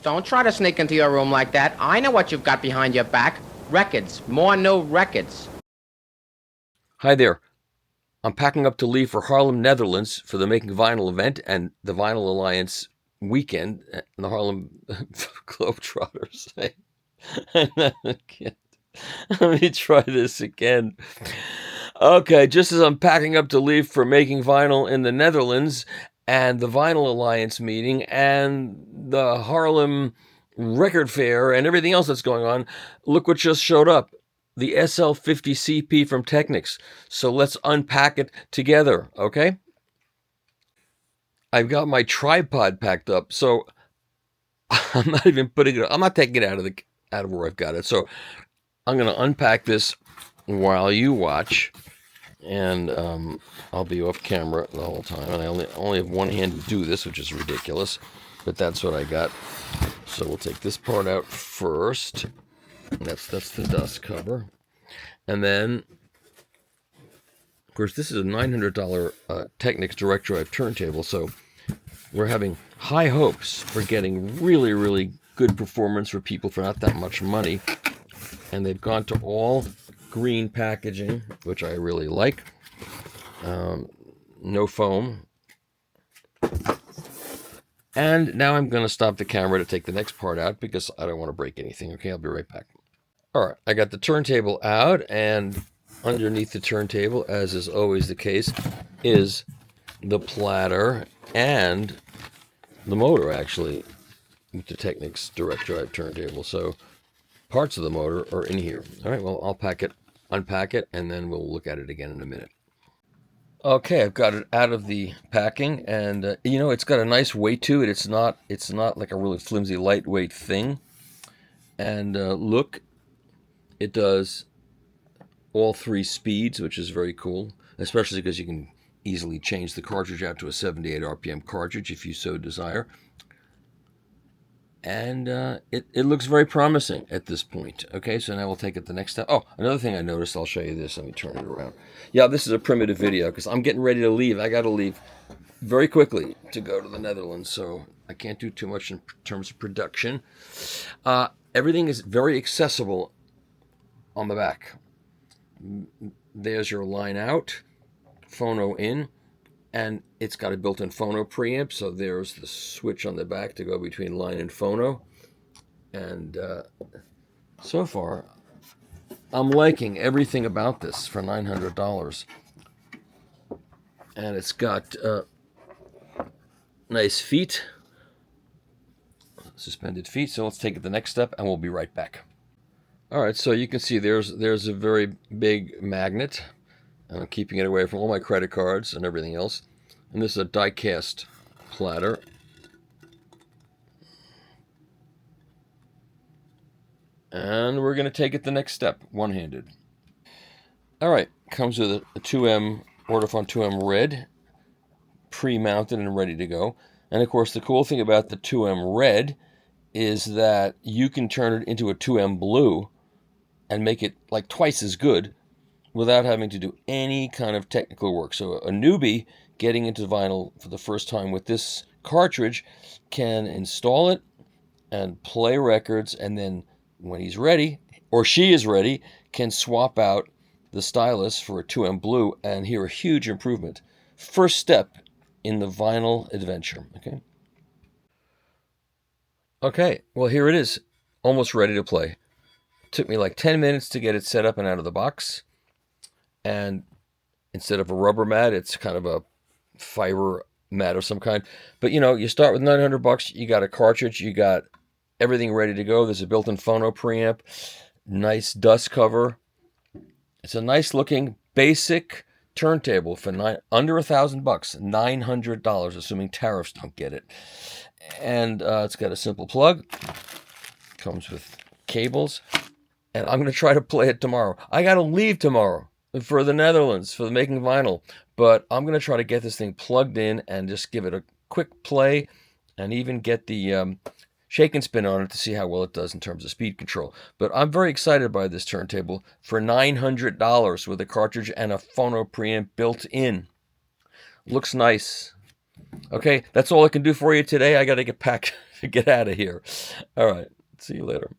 Don't try to sneak into your room like that. I know what you've got behind your back. Records. More new records. Hi there. I'm packing up to leave for Haarlem, Netherlands for the Making Vinyl event and the Vinyl Alliance weekend and the Haarlem Globetrotters. Let me try this again. Okay, just as I'm packing up to leave for Making Vinyl in the Netherlands and the Vinyl Alliance meeting and the Haarlem Record Fair and everything else that's going on, look what just showed up. The SL50CP from Technics. So let's unpack it together, okay? I've got my tripod packed up, so I'm not even putting it. I'm not taking it out of where I've got it. So I'm going to unpack this while you watch, and I'll be off camera the whole time. And I only have one hand to do this, which is ridiculous, but that's what I got. So we'll take this part out first. That's the dust cover. And then, of course, this is a $900 Technics direct drive turntable, so we're having high hopes for getting really, really good performance for people for not that much money. And they've gone to all green packaging, which I really like. No foam. And now I'm going to stop the camera to take the next part out because I don't want to break anything. Okay, I'll be right back. All right, I got the turntable out, and underneath the turntable, as is always the case, is the platter and the motor, actually, with the Technics direct drive turntable. So parts of the motor are in here. All right, well, I'll unpack it, and then we'll look at it again in a minute. Okay, I've got it out of the packing, and it's got a nice weight to it. It's not like a really flimsy, lightweight thing. And look. It does all 3 speeds, which is very cool, especially because you can easily change the cartridge out to a 78 RPM cartridge if you so desire. And it looks very promising at this point. Okay, so now we'll take it the next step. Oh, another thing I noticed, I'll show you this. Let me turn it around. Yeah, this is a primitive video because I'm getting ready to leave. I got to leave very quickly to go to the Netherlands, so I can't do too much in terms of production. Everything is very accessible on the back. There's your line out, phono in, and it's got a built-in phono preamp, so there's the switch on the back to go between line and phono. And so far, I'm liking everything about this for $900. And it's got nice feet, suspended feet. So let's take it the next step, and we'll be right back. All right, so you can see there's a very big magnet. I'm keeping it away from all my credit cards and everything else. And this is a die-cast platter. And we're going to take it the next step, one-handed. All right, comes with a 2M, Ortofon 2M red, pre-mounted and ready to go. And of course, the cool thing about the 2M red is that you can turn it into a 2M blue and make it like twice as good without having to do any kind of technical work. So a newbie getting into vinyl for the first time with this cartridge can install it and play records, and then when he's ready, or she is ready, can swap out the stylus for a 2M blue and hear a huge improvement. First step in the vinyl adventure, Okay, well, here it is, almost ready to play. Took me like 10 minutes to get it set up and out of the box. And instead of a rubber mat, it's kind of a fiber mat of some kind. But you start with $900. You got a cartridge. You got everything ready to go. There's a built-in phono preamp. Nice dust cover. It's a nice looking basic turntable for under $1,000, $900, assuming tariffs don't get it. And it's got a simple plug. Comes with cables. And I'm going to try to play it tomorrow. I got to leave tomorrow for the Netherlands for the Making Vinyl. But I'm going to try to get this thing plugged in and just give it a quick play and even get the shake and spin on it to see how well it does in terms of speed control. But I'm very excited by this turntable for $900 with a cartridge and a phono preamp built in. Looks nice. Okay, that's all I can do for you today. I got to get back Get out of here. All right. See you later.